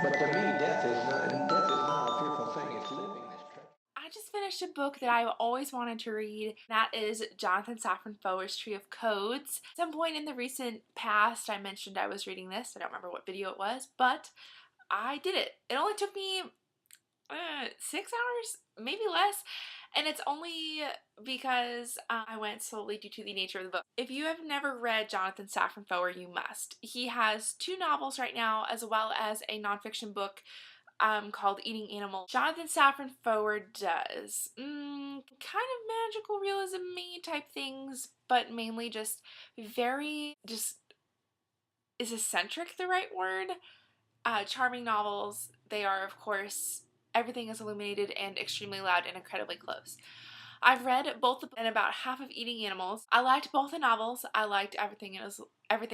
But to me, death is not a fearful thing. It's living this treasure. I just finished a book that I've always wanted to read. That is Jonathan Safran Foer's Tree of Codes. At some point in the recent past, I mentioned I was reading this. I don't remember what video it was, but I did it. It only took me 6 hours, maybe less. And it's only because I went slowly due to the nature of the book. If you have never read Jonathan Safran Foer, you must. He has 2 novels right now, as well as a nonfiction book called Eating Animals. Jonathan Safran Foer does kind of magical realism-y type things, but mainly just is eccentric the right word? Charming novels. They are, of course, everything is illuminated and extremely loud and incredibly close. I've read both and about half of Eating Animals. I liked both the novels. I liked Everything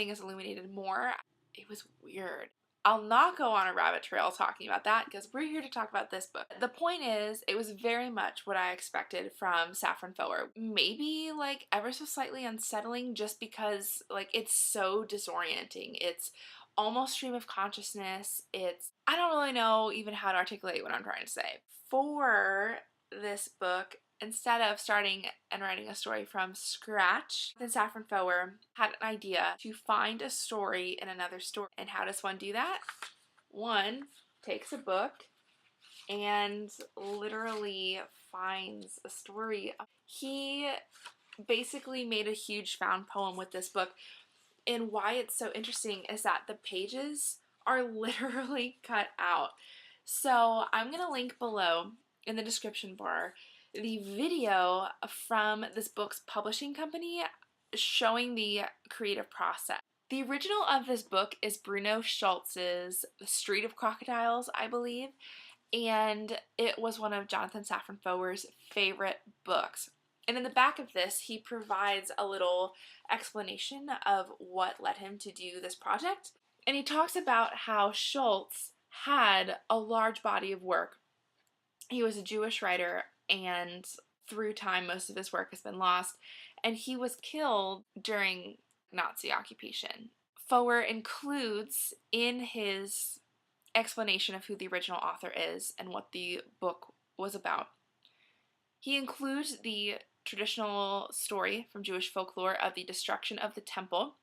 is Illuminated more. It was weird. I'll not go on a rabbit trail talking about that because we're here to talk about this book. The point is, it was very much what I expected from Safran Foer. Maybe like ever so slightly unsettling just because like it's so disorienting. It's almost stream of consciousness. I don't really know even how to articulate what I'm trying to say. For this book, instead of starting and writing a story from scratch, then Safran Foer had an idea to find a story in another story. And how does one do that? One takes a book and literally finds a story. He basically made a huge found poem with this book. And why it's so interesting is that the pages are literally cut out. So I'm going to link below in the description bar the video from this book's publishing company showing the creative process. The original of this book is Bruno Schultz's The Street of Crocodiles, I believe, and it was one of Jonathan Safran Foer's favorite books. And in the back of this, he provides a little explanation of what led him to do this project. And he talks about how Schultz had a large body of work. He was a Jewish writer, and through time, most of his work has been lost. And he was killed during Nazi occupation. Foer includes in his explanation of who the original author is and what the book was about, he includes the traditional story from Jewish folklore of the destruction of the temple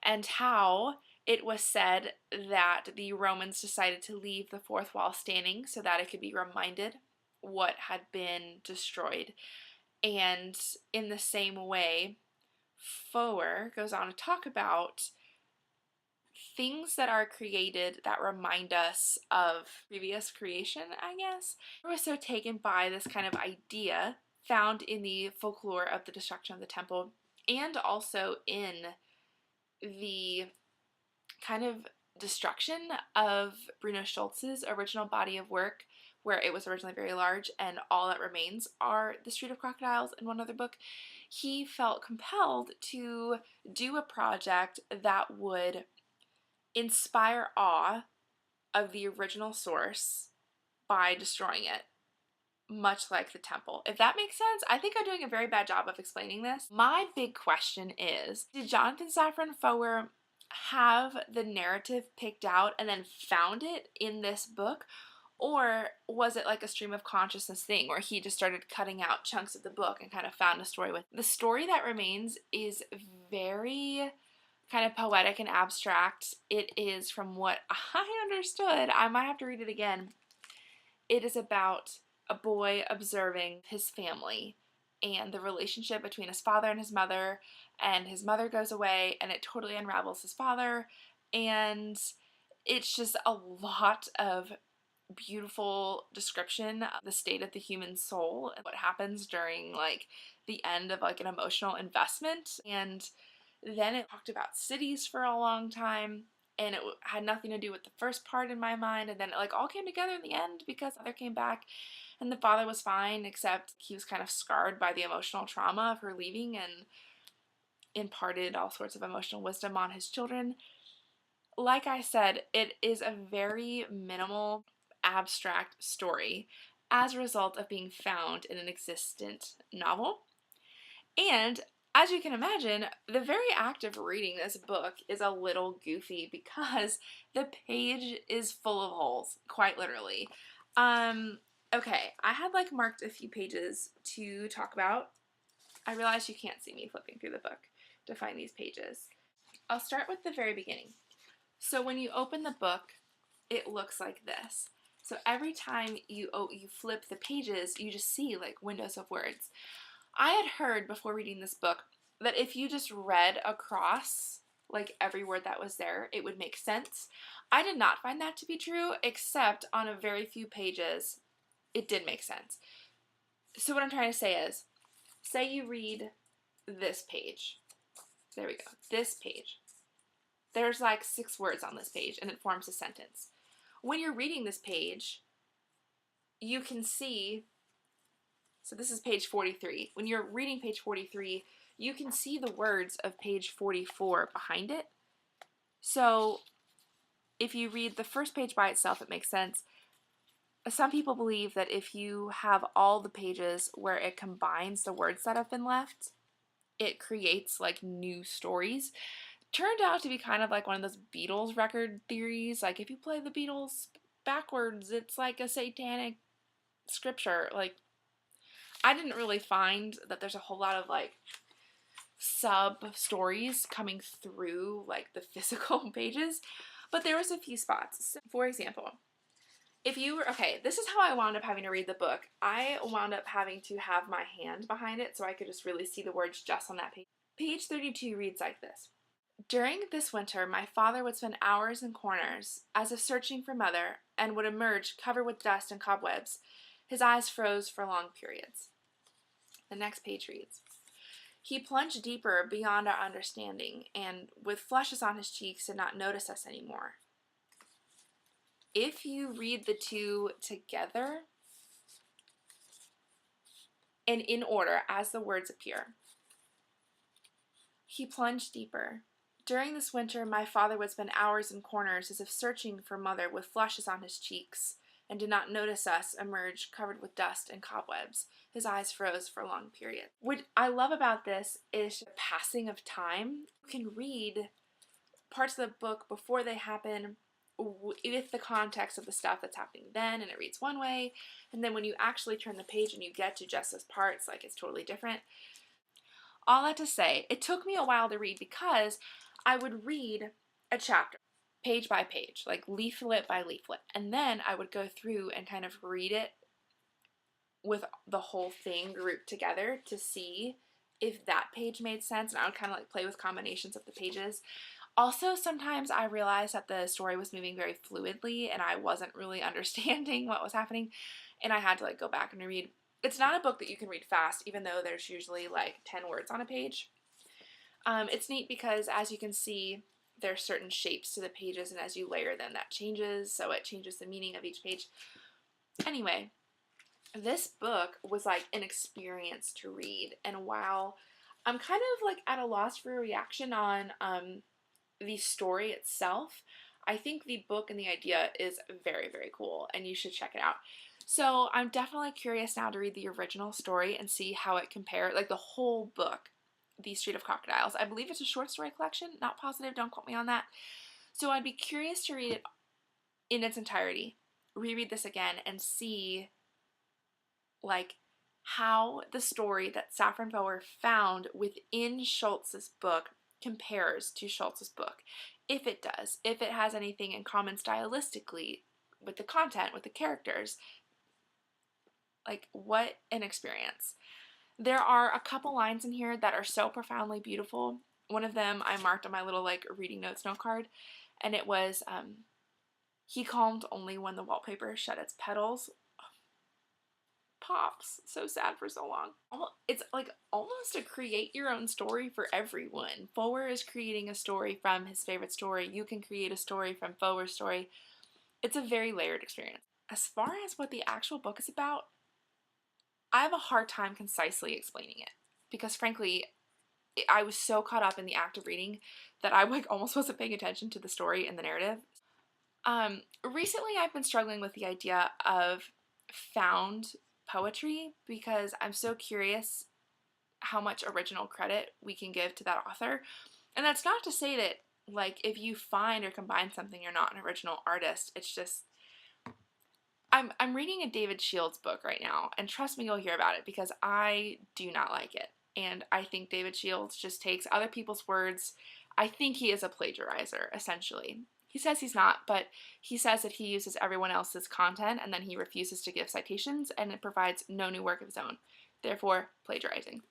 and how it was said that the Romans decided to leave the fourth wall standing so that it could be reminded what had been destroyed. And in the same way, Foer goes on to talk about things that are created that remind us of previous creation, I guess. I was so taken by this kind of idea found in the folklore of the destruction of the temple and also in the kind of destruction of Bruno Schultz's original body of work, where it was originally very large and all that remains are The Street of Crocodiles and one other book. He felt compelled to do a project that would inspire awe of the original source by destroying it, much like the temple. If that makes sense, I think I'm doing a very bad job of explaining this. My big question is, did Jonathan Safran Foer have the narrative picked out and then found it in this book? Or was it like a stream of consciousness thing where he just started cutting out chunks of the book and kind of found a story with it? The story that remains is very kind of poetic and abstract. It is, from what I understood, I might have to read it again, it is about a boy observing his family and the relationship between his father and his mother goes away and it totally unravels his father, and it's just a lot of beautiful description of the state of the human soul and what happens during like the end of like an emotional investment. And then it talked about cities for a long time, and it had nothing to do with the first part in my mind, and then it like all came together in the end because the mother came back and the father was fine, except he was kind of scarred by the emotional trauma of her leaving and imparted all sorts of emotional wisdom on his children. Like I said, it is a very minimal, abstract story as a result of being found in an existent novel. And As you can imagine, the very act of reading this book is a little goofy because the page is full of holes, quite literally. Okay, I had like marked a few pages to talk about. I realize you can't see me flipping through the book to find these pages. I'll start with the very beginning. So when you open the book, it looks like this. So every time you flip the pages, you just see like windows of words. I had heard before reading this book that if you just read across like every word that was there, it would make sense. I did not find that to be true, except on a very few pages, it did make sense. So what I'm trying to say is, say you read this page. There we go. This page. There's like 6 words on this page and it forms a sentence. When you're reading this page, you can see, so this is page 43. When you're reading page 43, you can see the words of page 44 behind it. So if you read the first page by itself, it makes sense. Some people believe that if you have all the pages where it combines the words that have been left, it creates like new stories. Turned out to be kind of like one of those Beatles record theories. Like if you play the Beatles backwards, it's like a satanic scripture. Like I didn't really find that there's a whole lot of like sub stories coming through like the physical pages, but there was a few spots. So, for example, if you were, okay, this is how I wound up having to read the book. I wound up having to have my hand behind it so I could just really see the words just on that page. Page 32 reads like this. During this winter, my father would spend hours in corners, as if searching for mother, and would emerge covered with dust and cobwebs. His eyes froze for long periods. The next page reads, he plunged deeper beyond our understanding, and with flushes on his cheeks did not notice us anymore. If you read the two together, and in order as the words appear, he plunged deeper. During this winter, my father would spend hours in corners as if searching for mother with flushes on his cheeks, and did not notice us emerge covered with dust and cobwebs. His eyes froze for a long period. What I love about this is the passing of time. You can read parts of the book before they happen with the context of the stuff that's happening then, and it reads one way, and then when you actually turn the page and you get to just those parts, like it's totally different. All that to say, it took me a while to read because I would read a chapter page by page, like leaflet by leaflet, and then I would go through and kind of read it with the whole thing grouped together to see if that page made sense, and I would kind of like play with combinations of the pages. Also, sometimes I realized that the story was moving very fluidly and I wasn't really understanding what was happening, and I had to like go back and reread. It's not a book that you can read fast, even though there's usually like 10 words on a page. It's neat because, as you can see, there's certain shapes to the pages, and as you layer them, that changes, so it changes the meaning of each page. Anyway, this book was like an experience to read, and while I'm kind of like at a loss for a reaction on the story itself, I think the book and the idea is very, very cool, and you should check it out. So I'm definitely curious now to read the original story and see how it compares, like the whole book, The Street of Crocodiles. I believe it's a short story collection, not positive, don't quote me on that. So I'd be curious to read it in its entirety, reread this again, and see like how the story that Safran Foer found within Schultz's book compares to Schultz's book. If it does, if it has anything in common stylistically with the content, with the characters. Like, what an experience. There are a couple lines in here that are so profoundly beautiful. One of them I marked on my little like reading notes note card, and it was, he calmed only when the wallpaper shed its petals. Pops. So sad for so long. It's like almost a create your own story for everyone. Foer is creating a story from his favorite story. You can create a story from Foer's story. It's a very layered experience. As far as what the actual book is about, I have a hard time concisely explaining it because, frankly, I was so caught up in the act of reading that I like almost wasn't paying attention to the story and the narrative. Recently, I've been struggling with the idea of found poetry because I'm so curious how much original credit we can give to that author. And that's not to say that, like, if you find or combine something, you're not an original artist. It's just, I'm reading a David Shields book right now, and trust me, you'll hear about it, because I do not like it. And I think David Shields just takes other people's words. I think he is a plagiarizer, essentially. He says he's not, but he says that he uses everyone else's content, and then he refuses to give citations, and it provides no new work of his own. Therefore, plagiarizing.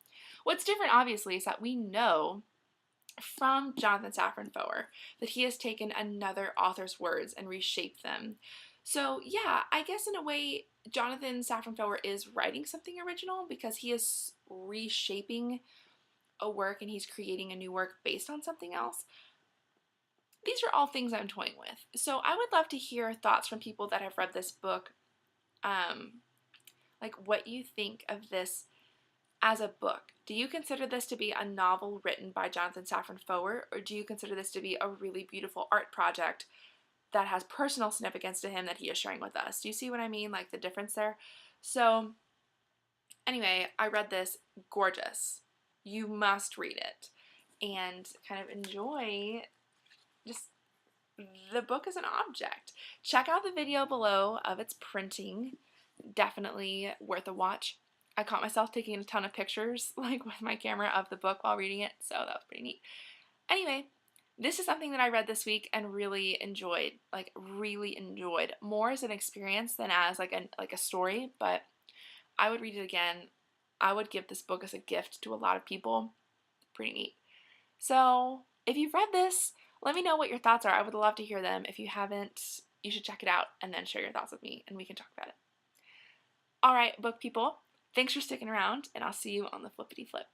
What's different, obviously, is that we know from Jonathan Safran Foer that he has taken another author's words and reshaped them. So yeah, I guess in a way, Jonathan Safran Foer is writing something original because he is reshaping a work and he's creating a new work based on something else. These are all things I'm toying with. So I would love to hear thoughts from people that have read this book, like what you think of this as a book. Do you consider this to be a novel written by Jonathan Safran Foer, or do you consider this to be a really beautiful art project that has personal significance to him that he is sharing with us? Do you see what I mean? Like the difference there? So anyway, I read this. Gorgeous. You must read it and kind of enjoy just the book as an object. Check out the video below of its printing. Definitely worth a watch. I caught myself taking a ton of pictures, like with my camera, of the book while reading it, so that was pretty neat. Anyway, this is something that I read this week and really enjoyed, more as an experience than as like a story, but I would read it again. I would give this book as a gift to a lot of people. Pretty neat. So, if you've read this, let me know what your thoughts are. I would love to hear them. If you haven't, you should check it out and then share your thoughts with me and we can talk about it. Alright, book people. Thanks for sticking around, and I'll see you on the flippity flip.